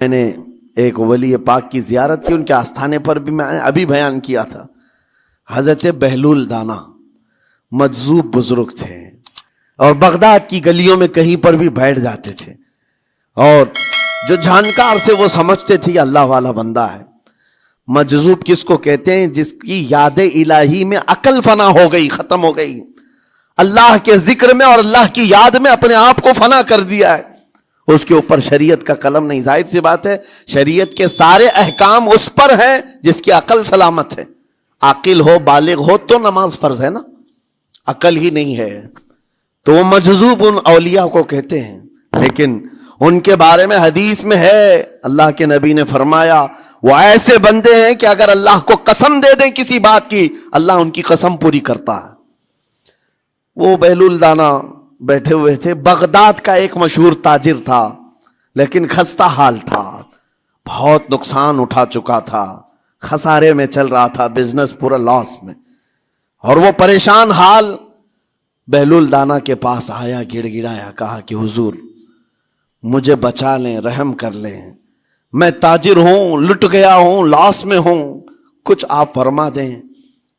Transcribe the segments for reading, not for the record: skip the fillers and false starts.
میں نے ایک ولی پاک کی زیارت کی، ان کے آستانے پر بھی میں ابھی بیان کیا تھا۔ حضرت بہلول دانا مجذوب بزرگ تھے اور بغداد کی گلیوں میں کہیں پر بھی بیٹھ جاتے تھے، اور جو جانکار تھے وہ سمجھتے تھے کہ اللہ والا بندہ ہے۔ مجذوب کس کو کہتے ہیں؟ جس کی یاد الہی میں عقل فنا ہو گئی، ختم ہو گئی، اللہ کے ذکر میں اور اللہ کی یاد میں اپنے آپ کو فنا کر دیا ہے، اس کے اوپر شریعت کا قلم نہیں۔ ظاہر سی بات ہے شریعت کے سارے احکام اس پر ہیں جس کی عقل سلامت ہے۔ عاقل ہو، بالغ ہو تو نماز فرض ہے نا، عقل ہی نہیں ہے تو وہ مجذوب ان اولیاء کو کہتے ہیں۔ لیکن ان کے بارے میں حدیث میں ہے، اللہ کے نبی نے فرمایا وہ ایسے بندے ہیں کہ اگر اللہ کو قسم دے دیں کسی بات کی، اللہ ان کی قسم پوری کرتا ہے۔ وہ بہلول دانا بیٹھے ہوئے تھے، بغداد کا ایک مشہور تاجر تھا، لیکن خستہ حال تھا، بہت نقصان اٹھا چکا تھا، خسارے میں چل رہا تھا، بزنس پورا لاس میں، اور وہ پریشان حال بہلول دانا کے پاس آیا، گڑ گڑایا، کہا کہ حضور مجھے بچا لیں، رحم کر لیں، میں تاجر ہوں، لٹ گیا ہوں، لاس میں ہوں، کچھ آپ فرما دیں،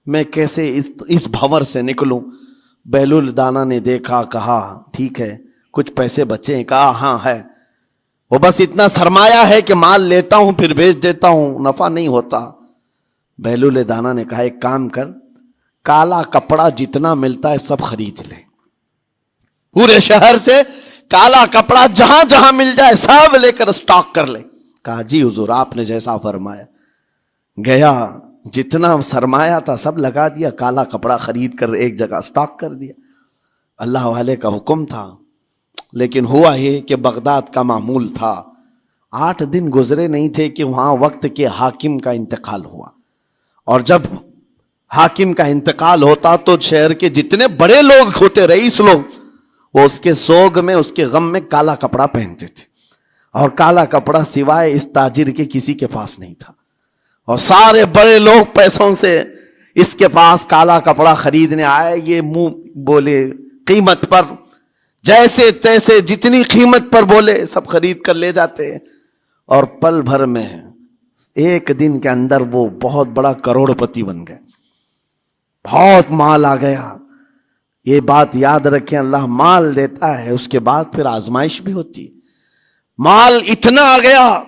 میں کیسے اس بھنور سے نکلوں؟ بہلول دانا نے دیکھا، کہا ٹھیک ہے کچھ پیسے بچے ہیں؟ کہا ہاں ہے، وہ بس اتنا سرمایہ ہے کہ مال لیتا ہوں پھر بیچ دیتا ہوں، نفع نہیں ہوتا۔ بہلول دانا نے کہا ایک کام کر، کالا کپڑا جتنا ملتا ہے سب خرید لے، پورے شہر سے کالا کپڑا جہاں جہاں مل جائے سب لے کر اسٹاک کر لے۔ کہا جی حضور آپ نے جیسا فرمایا۔ گیا، جتنا سرمایہ تھا سب لگا دیا، کالا کپڑا خرید کر ایک جگہ اسٹاک کر دیا۔ اللہ والے کا حکم تھا، لیکن ہوا یہ کہ بغداد کا معمول تھا، 8 دن گزرے نہیں تھے کہ وہاں وقت کے حاکم کا انتقال ہوا، اور جب حاکم کا انتقال ہوتا تو شہر کے جتنے بڑے لوگ ہوتے، رئیس لوگ، وہ اس کے سوگ میں، اس کے غم میں کالا کپڑا پہنتے تھے، اور کالا کپڑا سوائے اس تاجر کے کسی کے پاس نہیں تھا، اور سارے بڑے لوگ پیسوں سے اس کے پاس کالا کپڑا خریدنے آئے، یہ منہ بولے قیمت پر، جیسے تیسے جتنی قیمت پر بولے سب خرید کر لے جاتے، اور پل بھر میں ایک دن کے اندر وہ بہت بڑا کروڑ پتی بن گئے، بہت مال آ گیا۔ یہ بات یاد رکھیں، اللہ مال دیتا ہے، اس کے بعد پھر آزمائش بھی ہوتی ہے۔ مال اتنا آ گیا،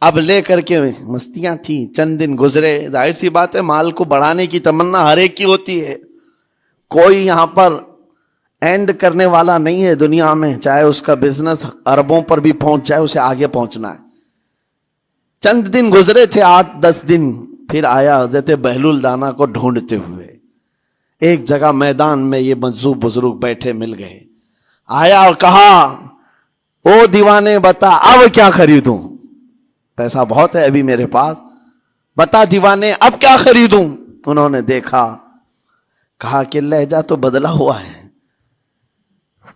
اب لے کر کے مستیاں تھیں، چند دن گزرے، ظاہر سی بات ہے مال کو بڑھانے کی تمنا ہر ایک کی ہوتی ہے، کوئی یہاں پر اینڈ کرنے والا نہیں ہے دنیا میں، چاہے اس کا بزنس اربوں پر بھی پہنچ جائے، اسے آگے پہنچنا ہے۔ چند دن گزرے تھے، 8-10 دن، پھر آیا حضرت بہلول دانا کو ڈھونڈتے ہوئے، ایک جگہ میدان میں یہ مجذوب بزرگ بیٹھے مل گئے، آیا اور کہا او دیوانے بتا اب کیا خریدوں؟ پیسہ بہت ہے ابھی میرے پاس، بتا دیوانے اب کیا خریدوں؟ انہوں نے دیکھا، کہا کہ لہجہ تو بدلا ہوا ہے،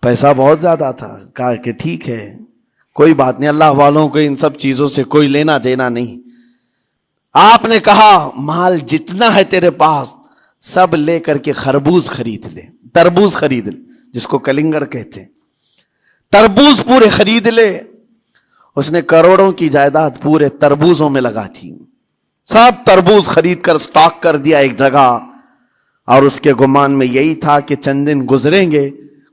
پیسہ بہت زیادہ تھا۔ کہا کہ ٹھیک ہے کوئی بات نہیں، اللہ والوں کو ان سب چیزوں سے کوئی لینا دینا نہیں۔ آپ نے کہا مال جتنا ہے تیرے پاس سب لے کر کے خربوز خرید لے، تربوز خرید لے، جس کو کلنگڑ کہتے ہیں، تربوز پورے خرید لے۔ اس نے کروڑوں کی جائیداد پورے تربوزوں میں لگا تھی، سب تربوز خرید کر سٹاک کر دیا ایک جگہ، اور اس کے گمان میں یہی تھا کہ چند دن گزریں گے،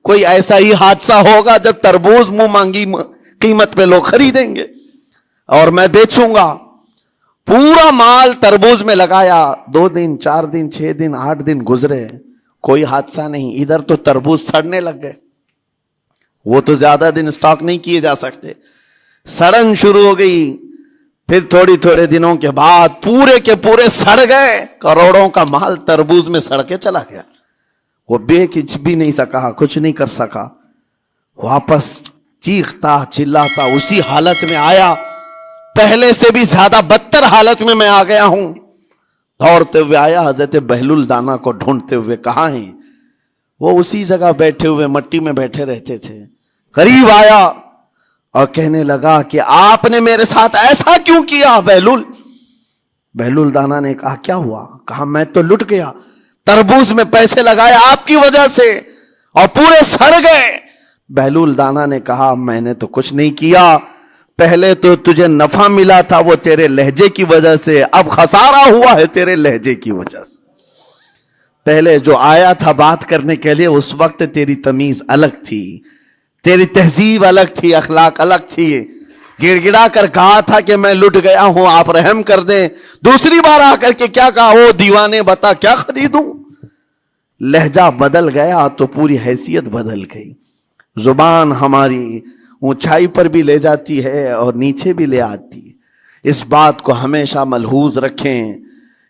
کوئی ایسا ہی حادثہ ہوگا جب تربوز منہ مانگی قیمت پہ لوگ خریدیں گے اور میں بیچوں گا۔ پورا مال تربوز میں لگایا، 2 دن 4 دن 6 دن 8 دن گزرے، کوئی حادثہ نہیں۔ ادھر تو تربوز سڑنے لگ گئے، وہ تو زیادہ دن سٹاک نہیں کیے جا سکتے، سڑن شروع ہو گئی۔ پھر تھوڑے دنوں کے بعد پورے کے پورے سڑ گئے، کروڑوں کا مال تربوز میں سڑ کے چلا گیا۔ وہ کچھ بھی نہیں سکا، کچھ نہیں کر سکا، واپس چیختا چلاتا اسی حالت میں آیا، پہلے سے بھی زیادہ بدتر حالت میں آ گیا ہوں۔ دوڑتے ہوئے آیا، حضرت بہلول دانا کو ڈھونڈتے ہوئے، کہاں ہیں؟ وہ اسی جگہ بیٹھے ہوئے مٹی میں بیٹھے رہتے تھے۔ قریب آیا اور کہنے لگا کہ آپ نے میرے ساتھ ایسا کیوں کیا بہلول؟ بہلول دانا نے کہا کیا ہوا؟ کہا میں تو لٹ گیا، تربوز میں پیسے لگائے آپ کی وجہ سے اور پورے سڑ گئے۔ بہلول دانا نے کہا میں نے تو کچھ نہیں کیا، پہلے تو تجھے نفع ملا تھا وہ تیرے لہجے کی وجہ سے، اب خسارہ ہوا ہے تیرے لہجے کی وجہ سے۔ پہلے جو آیا تھا بات کرنے کے لیے اس وقت تیری تمیز الگ تھی، تیری تہذیب الگ تھی، اخلاق الگ تھی، گڑ گڑا کر کہا تھا کہ میں لٹ گیا ہوں آپ رحم کر دیں، دوسری بار آ کر کے کیا کہا، او دیوانے بتا کیا خریدوں۔ لہجہ بدل گیا تو پوری حیثیت بدل گئی۔ زبان ہماری اونچائی پر بھی لے جاتی ہے اور نیچے بھی لے آتی ہے۔ اس بات کو ہمیشہ ملحوظ رکھیں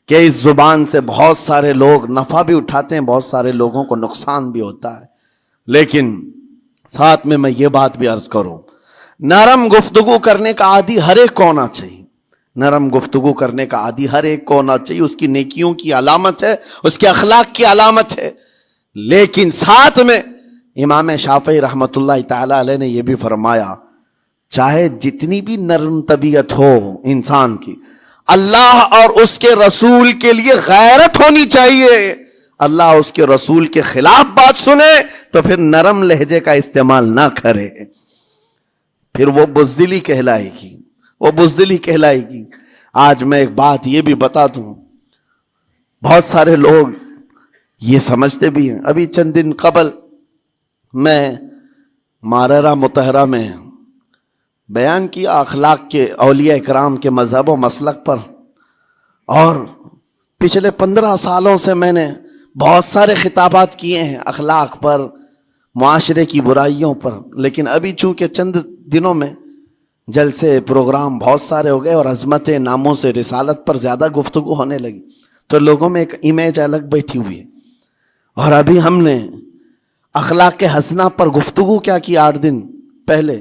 کہ اس زبان سے بہت سارے لوگ نفع بھی اٹھاتے ہیں، بہت سارے لوگوں کو نقصان بھی ہوتا ہے۔ لیکن ساتھ میں یہ بات بھی عرض کروں، نرم گفتگو کرنے کا عادی ہر ایک کو ہونا چاہیے، نرم گفتگو کرنے کا عادی ہر ایک کو ہونا چاہیے، اس کی نیکیوں کی علامت ہے، اس کے اخلاق کی علامت ہے۔ لیکن ساتھ میں امام شافعی رحمت اللہ تعالی علیہ نے یہ بھی فرمایا، چاہے جتنی بھی نرم طبیعت ہو انسان کی، اللہ اور اس کے رسول کے لیے غیرت ہونی چاہیے۔ اللہ اس کے رسول کے خلاف بات سنے تو پھر نرم لہجے کا استعمال نہ کرے، پھر وہ بزدلی کہلائے گی، وہ بزدلی کہلائے گی۔ آج میں ایک بات یہ بھی بتا دوں، بہت سارے لوگ یہ سمجھتے بھی ہیں، ابھی چند دن قبل میں ماررہ مطہرہ میں بیان کیا اخلاق کے، اولیاء اکرام کے مذہب و مسلک پر، اور پچھلے 15 سالوں سے میں نے بہت سارے خطابات کیے ہیں اخلاق پر، معاشرے کی برائیوں پر، لیکن ابھی چونکہ چند دنوں میں جلسے پروگرام بہت سارے ہو گئے اور عظمت ناموں سے رسالت پر زیادہ گفتگو ہونے لگی، تو لوگوں میں ایک امیج الگ بیٹھی ہوئی ہے۔ اور ابھی ہم نے اخلاق حسنہ پر گفتگو کیا کی 8 دن پہلے،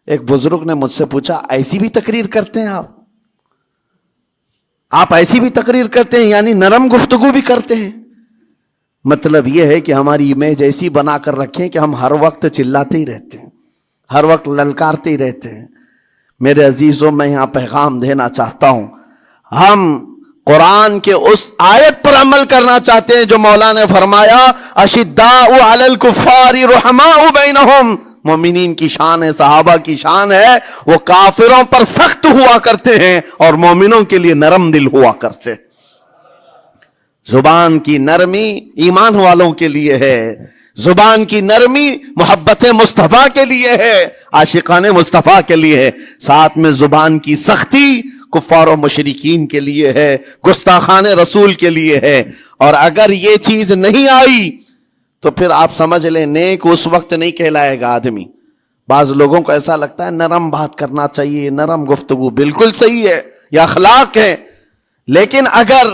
ایک بزرگ نے مجھ سے پوچھا ایسی بھی تقریر کرتے ہیں آپ ایسی بھی تقریر کرتے ہیں، یعنی نرم گفتگو بھی کرتے ہیں؟ مطلب یہ ہے کہ ہماری امیج ایسی بنا کر رکھیں کہ ہم ہر وقت چلاتے ہی رہتے ہیں، ہر وقت للکارتے ہی رہتے ہیں۔ میرے عزیزوں، میں یہاں پیغام دینا چاہتا ہوں، ہم قرآن کے اس آیت پر عمل کرنا چاہتے ہیں جو مولا نے فرمایا اشداء علی الکفار رحماء بینہم، مومنین کی شان ہے، صحابہ کی شان ہے، وہ کافروں پر سخت ہوا کرتے ہیں اور مومنوں کے لیے نرم دل ہوا کرتے ہیں۔ زبان کی نرمی ایمان والوں کے لیے ہے، زبان کی نرمی محبت مصطفیٰ کے لیے ہے، عاشقان مصطفیٰ کے لیے ہے، ساتھ میں زبان کی سختی کفار و مشرکین کے لیے ہے، گستاخان رسول کے لیے ہے۔ اور اگر یہ چیز نہیں آئی تو پھر آپ سمجھ لیں نیک اس وقت نہیں کہلائے گا آدمی۔ بعض لوگوں کو ایسا لگتا ہے نرم بات کرنا چاہیے، نرم گفتگو، بالکل صحیح ہے، یہ اخلاق ہے، لیکن اگر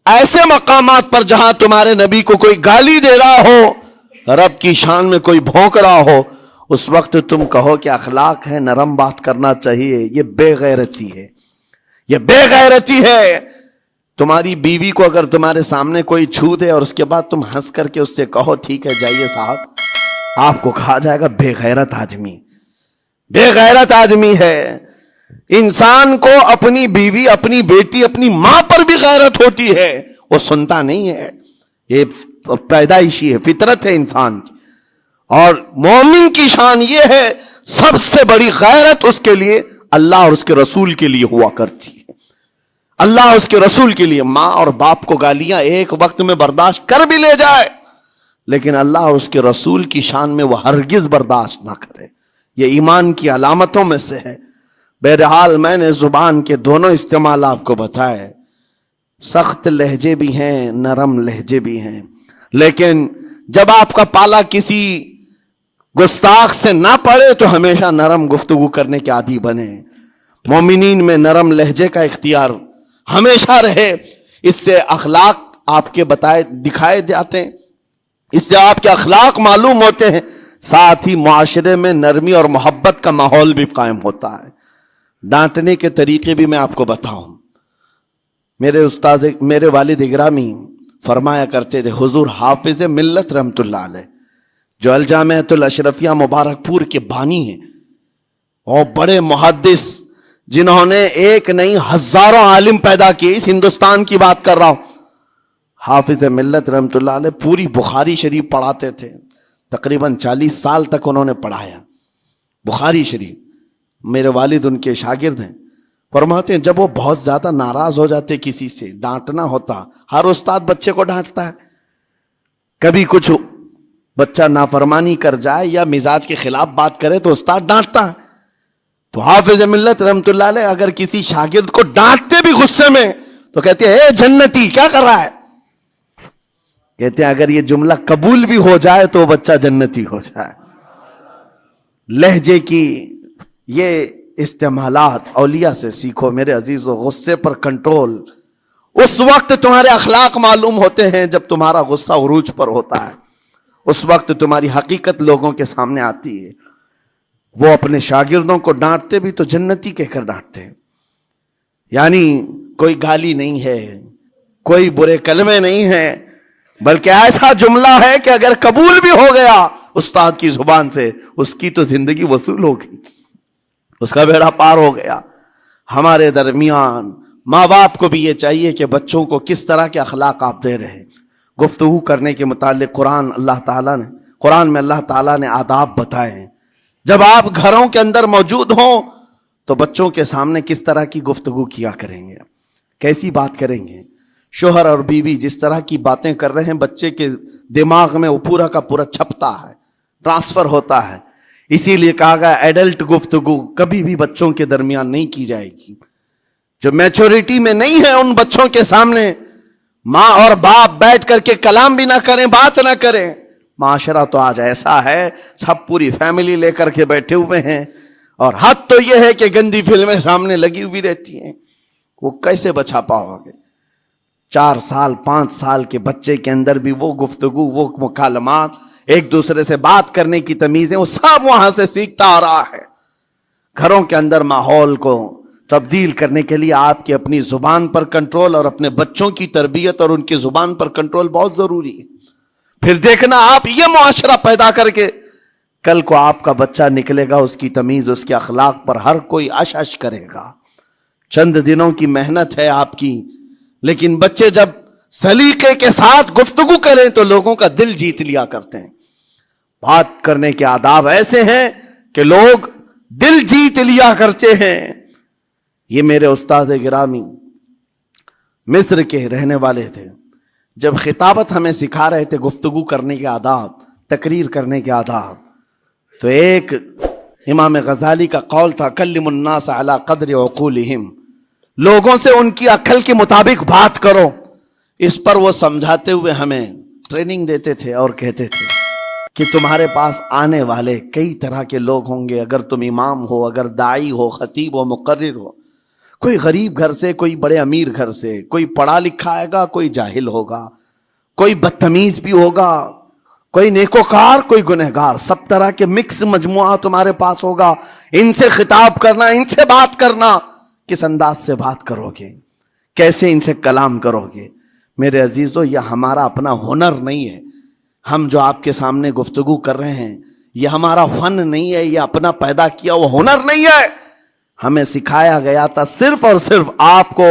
ایسے مقامات پر جہاں تمہارے نبی کو کوئی گالی دے رہا ہو، رب کی شان میں کوئی بھونک رہا ہو، اس وقت تم کہو کہ اخلاق ہے، نرم بات کرنا چاہیے، یہ بے غیرتی ہے، یہ بے غیرتی ہے۔ تمہاری بیوی کو اگر تمہارے سامنے کوئی چھو دے اور اس کے بعد تم ہنس کر کے اس سے کہو ٹھیک ہے جائیے صاحب، آپ کو کہا جائے گا بے غیرت آدمی، بے غیرت آدمی ہے۔ انسان کو اپنی بیوی، اپنی بیٹی، اپنی ماں پر بھی غیرت ہوتی ہے، وہ سنتا نہیں ہے، یہ پیدائشی ہے، فطرت ہے انسان کی۔ اور مومن کی شان یہ ہے، سب سے بڑی غیرت اس کے لیے اللہ اور اس کے رسول کے لیے ہوا کرتی ہے، اللہ اور اس کے رسول کے لیے۔ ماں اور باپ کو گالیاں ایک وقت میں برداشت کر بھی لے جائے، لیکن اللہ اور اس کے رسول کی شان میں وہ ہرگز برداشت نہ کرے، یہ ایمان کی علامتوں میں سے ہے۔ بہرحال میں نے زبان کے دونوں استعمال آپ کو بتائے، سخت لہجے بھی ہیں، نرم لہجے بھی ہیں، لیکن جب آپ کا پالا کسی گستاخ سے نہ پڑے تو ہمیشہ نرم گفتگو کرنے کے عادی بنے۔ مومنین میں نرم لہجے کا اختیار ہمیشہ رہے، اس سے اخلاق آپ کے بتائے دکھائے جاتے ہیں، اس سے آپ کے اخلاق معلوم ہوتے ہیں، ساتھ ہی معاشرے میں نرمی اور محبت کا ماحول بھی قائم ہوتا ہے۔ ڈانٹنے کے طریقے بھی میں آپ کو بتاؤں، میرے والد اگرامی فرمایا کرتے تھے، حضور حافظ ملت رحمت اللہ علیہ جو الجامعۃ الاشرفیہ مبارک پور کے بانی ہیں، اور بڑے محدث جنہوں نے ایک نہیں ہزاروں عالم پیدا کیے، اس ہندوستان کی بات کر رہا ہوں، حافظ ملت رحمت اللہ علیہ پوری بخاری شریف پڑھاتے تھے، تقریباً 40 سال تک انہوں نے پڑھایا بخاری شریف، میرے والد ان کے شاگرد ہیں، فرماتے ہیں جب وہ بہت زیادہ ناراض ہو جاتے کسی سے، ڈانٹنا ہوتا، ہر استاد بچے کو ڈانٹتا ہے، کبھی کچھ بچہ نافرمانی کر جائے یا مزاج کے خلاف بات کرے تو استاد ڈانٹتا ہے، تو حافظ ملت رحمت اللہ علیہ اگر کسی شاگرد کو ڈانٹتے بھی غصے میں تو کہتے ہیں اے جنتی کیا کر رہا ہے، کہتے ہیں اگر یہ جملہ قبول بھی ہو جائے تو بچہ جنتی ہو جائے۔ لہجے کی یہ استعمالات اولیاء سے سیکھو میرے عزیزو۔ غصے پر کنٹرول اس وقت تمہارے اخلاق معلوم ہوتے ہیں جب تمہارا غصہ عروج پر ہوتا ہے، اس وقت تمہاری حقیقت لوگوں کے سامنے آتی ہے۔ وہ اپنے شاگردوں کو ڈانٹتے بھی تو جنتی کہہ کر ڈانٹتے ہیں، یعنی کوئی گالی نہیں ہے، کوئی برے کلمے نہیں ہیں، بلکہ ایسا جملہ ہے کہ اگر قبول بھی ہو گیا استاد کی زبان سے اس کی تو زندگی وصول ہوگی، اس کا بیڑا پار ہو گیا۔ ہمارے درمیان ماں باپ کو بھی یہ چاہیے کہ بچوں کو کس طرح کے اخلاق آپ دے رہے ہیں۔ گفتگو کرنے کے متعلق قرآن میں اللہ تعالیٰ نے آداب بتائے ہیں۔ جب آپ گھروں کے اندر موجود ہوں تو بچوں کے سامنے کس طرح کی گفتگو کیا کریں گے، کیسی بات کریں گے۔ شوہر اور بیوی جس طرح کی باتیں کر رہے ہیں بچے کے دماغ میں وہ پورا کا پورا چھپتا ہے، ٹرانسفر ہوتا ہے۔ اسی لیے کہا گیا ایڈلٹ گفتگو کبھی بھی بچوں کے درمیان نہیں کی جائے گی۔ جو میچورٹی میں نہیں ہے ان بچوں کے سامنے ماں اور باپ بیٹھ کر کے کلام بھی نہ کریں، بات نہ کریں۔ معاشرہ تو آج ایسا ہے، سب پوری فیملی لے کر کے بیٹھے ہوئے ہیں، اور حد تو یہ ہے کہ گندی فلمیں سامنے لگی ہوئی رہتی ہیں۔ وہ کیسے بچا پاؤ گے؟ 4 سال 5 سال کے بچے کے اندر بھی وہ گفتگو، وہ مکالمات، ایک دوسرے سے بات کرنے کی تمیزیں، وہ سب وہاں سے سیکھتا آ رہا ہے۔ گھروں کے اندر ماحول کو تبدیل کرنے کے لیے آپ کی اپنی زبان پر کنٹرول اور اپنے بچوں کی تربیت اور ان کی زبان پر کنٹرول بہت ضروری ہے۔ پھر دیکھنا آپ یہ معاشرہ پیدا کر کے کل کو آپ کا بچہ نکلے گا، اس کی تمیز، اس کے اخلاق پر ہر کوئی اش اش کرے گا۔ چند دنوں کی محنت ہے آپ کی، لیکن بچے جب سلیقے کے ساتھ گفتگو کریں تو لوگوں کا دل جیت لیا کرتے ہیں۔ بات کرنے کے آداب ایسے ہیں کہ لوگ دل جیت لیا کرتے ہیں۔ یہ میرے استاد گرامی مصر کے رہنے والے تھے، جب خطابت ہمیں سکھا رہے تھے گفتگو کرنے کے آداب، تقریر کرنے کے آداب، تو ایک امام غزالی کا قول تھا کلم الناس علی قدر عقولہم، لوگوں سے ان کی عقل کے مطابق بات کرو۔ اس پر وہ سمجھاتے ہوئے ہمیں ٹریننگ دیتے تھے اور کہتے تھے کہ تمہارے پاس آنے والے کئی طرح کے لوگ ہوں گے، اگر تم امام ہو، اگر داعی ہو، خطیب ہو، مقرر ہو، کوئی غریب گھر سے، کوئی بڑے امیر گھر سے، کوئی پڑھا لکھا آئے گا، کوئی جاہل ہوگا، کوئی بدتمیز بھی ہوگا، کوئی نیکوکار، کوئی گنہگار، سب طرح کے مکس مجموعہ تمہارے پاس ہوگا۔ ان سے خطاب کرنا، ان سے بات کرنا، کس انداز سے بات کرو گے، کیسے ان سے کلام کرو گے۔ میرے عزیزو، یہ ہمارا اپنا ہنر نہیں ہے۔ ہم جو آپ کے سامنے گفتگو کر رہے ہیں یہ ہمارا فن نہیں ہے، یہ اپنا پیدا کیا وہ ہنر نہیں ہے۔ ہمیں سکھایا گیا تھا صرف اور صرف آپ کو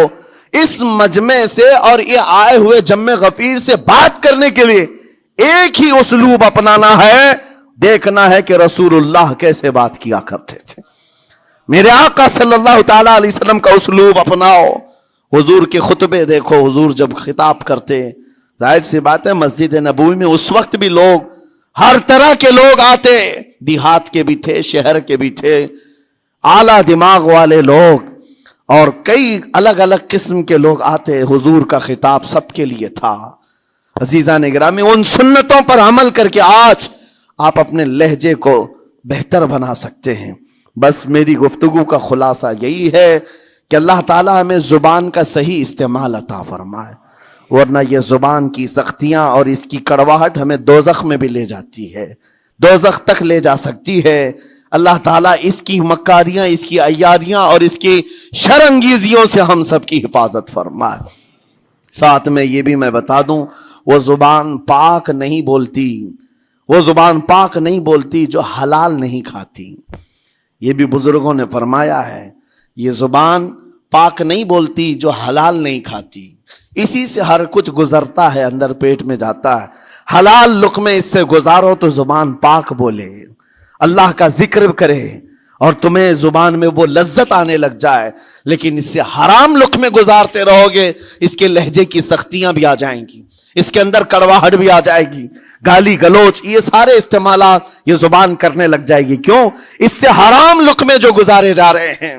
اس مجمع سے اور یہ آئے ہوئے جمع غفیر سے بات کرنے کے لیے ایک ہی اسلوب اپنانا ہے، دیکھنا ہے کہ رسول اللہ کیسے بات کیا کرتے تھے۔ میرے آقا صلی اللہ تعالی علیہ وسلم کا اسلوب اپناؤ۔ حضور کے خطبے دیکھو، حضور جب خطاب کرتے، ظاہر سی بات ہے مسجد نبوی میں اس وقت بھی لوگ، ہر طرح کے لوگ آتے، دیہات کے بھی تھے، شہر کے بھی تھے، اعلیٰ دماغ والے لوگ اور کئی الگ الگ قسم کے لوگ آتے۔ حضور کا خطاب سب کے لیے تھا۔ عزیزان گرامی، ان سنتوں پر عمل کر کے آج آپ اپنے لہجے کو بہتر بنا سکتے ہیں۔ بس میری گفتگو کا خلاصہ یہی ہے کہ اللہ تعالیٰ ہمیں زبان کا صحیح استعمال عطا فرمائے، ورنہ یہ زبان کی سختیاں اور اس کی کڑواہٹ ہمیں دوزخ میں بھی لے جاتی ہے، دوزخ تک لے جا سکتی ہے۔ اللہ تعالیٰ اس کی مکاریاں، اس کی عیاریاں اور اس کی شرانگیزیوں سے ہم سب کی حفاظت فرمائے۔ ساتھ میں یہ بھی میں بتا دوں، وہ زبان پاک نہیں بولتی، وہ زبان پاک نہیں بولتی جو حلال نہیں کھاتی۔ یہ بھی بزرگوں نے فرمایا ہے، یہ زبان پاک نہیں بولتی جو حلال نہیں کھاتی، اسی سے ہر کچھ گزرتا ہے، اندر پیٹ میں جاتا ہے۔ حلال لقمے اس سے گزارو تو زبان پاک بولے، اللہ کا ذکر کرے اور تمہیں زبان میں وہ لذت آنے لگ جائے، لیکن اس سے حرام لقمے گزارتے رہو گے، اس کے لہجے کی سختیاں بھی آ جائیں گی، اس کے اندر کڑواہٹ بھی آ جائے گی، گالی گلوچ، یہ سارے استعمالات یہ زبان کرنے لگ جائے گی۔ کیوں؟ اس سے حرام لقمے جو گزارے جا رہے ہیں،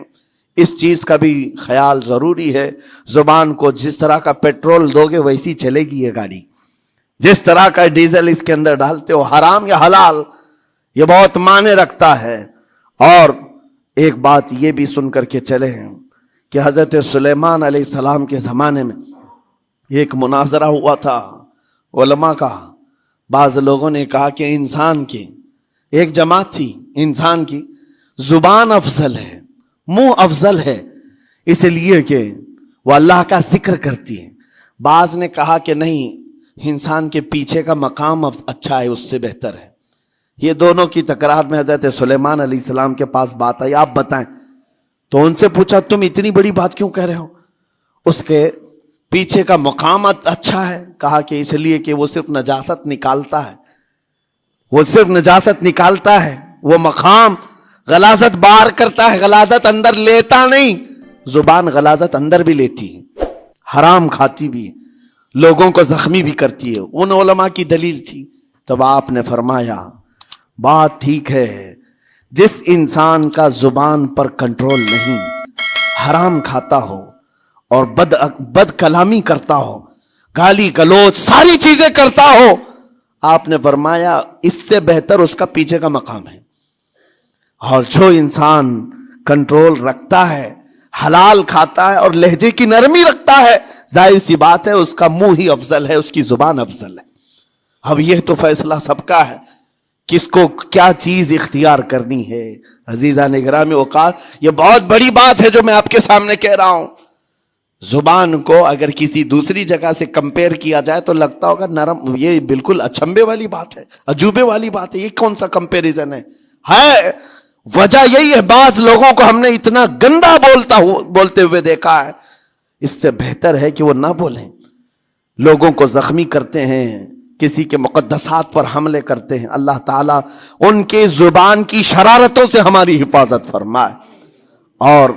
اس چیز کا بھی خیال ضروری ہے۔ زبان کو جس طرح کا پیٹرول دو گے ویسی چلے گی یہ گاڑی، جس طرح کا ڈیزل اس کے اندر ڈالتے ہو، حرام یا حلال، یہ بہت معنی رکھتا ہے۔ اور ایک بات یہ بھی سن کر کے چلے ہیں کہ حضرت سلیمان علیہ السلام کے زمانے میں ایک مناظرہ ہوا تھا علماء کا۔ بعض لوگوں نے کہا کہ انسان کی ایک جماعت تھی، انسان کی زبان افضل ہے، منہ افضل ہے، اس لیے کہ وہ اللہ کا ذکر کرتی ہے۔ بعض نے کہا کہ نہیں، انسان کے پیچھے کا مقام اچھا ہے، اس سے بہتر ہے۔ یہ دونوں کی تکرار میں حضرت سلیمان علیہ السلام کے پاس بات آئی، آپ بتائیں۔ تو ان سے پوچھا تم اتنی بڑی بات کیوں کہہ رہے ہو؟ اس کے پیچھے کا مقام اچھا ہے۔ کہا کہ اس لیے کہ وہ صرف نجاست نکالتا ہے، وہ صرف نجاست نکالتا ہے، وہ مقام غلاظت باہر کرتا ہے، غلاظت اندر لیتا نہیں۔ زبان غلاظت اندر بھی لیتی ہے، حرام کھاتی بھی ہے، لوگوں کو زخمی بھی کرتی ہے۔ ان علماء کی دلیل تھی۔ تب آپ نے فرمایا بات ٹھیک ہے، جس انسان کا زبان پر کنٹرول نہیں، حرام کھاتا ہو اور بد کلامی کرتا ہو، گالی گلوچ ساری چیزیں کرتا ہو، آپ نے فرمایا اس سے بہتر اس کا پیچھے کا مقام ہے۔ اور جو انسان کنٹرول رکھتا ہے، حلال کھاتا ہے اور لہجے کی نرمی رکھتا ہے، ظاہر سی بات ہے اس کا منہ ہی افضل ہے، اس کی زبان افضل ہے۔ اب یہ تو فیصلہ سب کا ہے، کس کو کیا چیز اختیار کرنی ہے۔ عزیزان گرامی اوقات، یہ بہت بڑی بات ہے جو میں آپ کے سامنے کہہ رہا ہوں۔ زبان کو اگر کسی دوسری جگہ سے کمپیئر کیا جائے تو لگتا ہوگا نرم، یہ بالکل اچنبے والی بات ہے، عجوبے والی بات ہے، یہ کون سا کمپیریزن ہے؟ وجہ یہی ہے، بعض لوگوں کو ہم نے اتنا گندا بولتے ہوئے دیکھا ہے، اس سے بہتر ہے کہ وہ نہ بولیں۔ لوگوں کو زخمی کرتے ہیں، کسی کے مقدسات پر حملے کرتے ہیں۔ اللہ تعالیٰ ان کے زبان کی شرارتوں سے ہماری حفاظت فرمائے، اور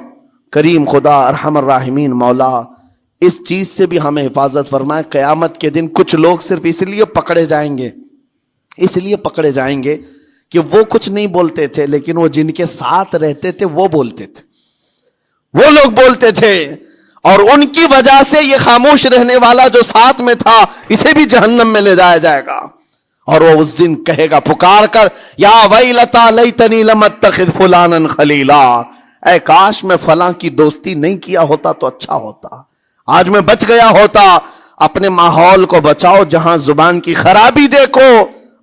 کریم خدا ارحم الراحمین مولا اس چیز سے بھی ہمیں حفاظت فرمائے۔ قیامت کے دن کچھ لوگ صرف اس لیے پکڑے جائیں گے کہ وہ کچھ نہیں بولتے تھے، لیکن وہ جن کے ساتھ رہتے تھے وہ بولتے تھے، وہ لوگ بولتے تھے، اور ان کی وجہ سے یہ خاموش رہنے والا جو ساتھ میں تھا اسے بھی جہنم میں لے جایا جائے گا۔ اور وہ اس دن کہے گا پکار کر، یا ویلتا لیتنی لم اتخذ فلانا خلیلا، اے کاش میں فلاں کی دوستی نہیں کیا ہوتا تو اچھا ہوتا، آج میں بچ گیا ہوتا۔ اپنے ماحول کو بچاؤ، جہاں زبان کی خرابی دیکھو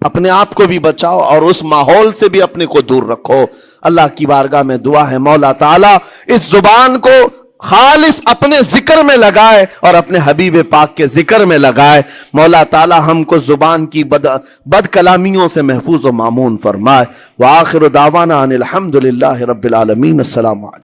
اپنے آپ کو بھی بچاؤ، اور اس ماحول سے بھی اپنے کو دور رکھو۔ اللہ کی بارگاہ میں دعا ہے مولا تعالیٰ اس زبان کو خالص اپنے ذکر میں لگائے اور اپنے حبیب پاک کے ذکر میں لگائے۔ مولا تعالیٰ ہم کو زبان کی بد کلامیوں سے محفوظ و مامون فرمائے۔ وآخر دعوانا ان الحمد للہ رب العالمین۔ السلام علیکم۔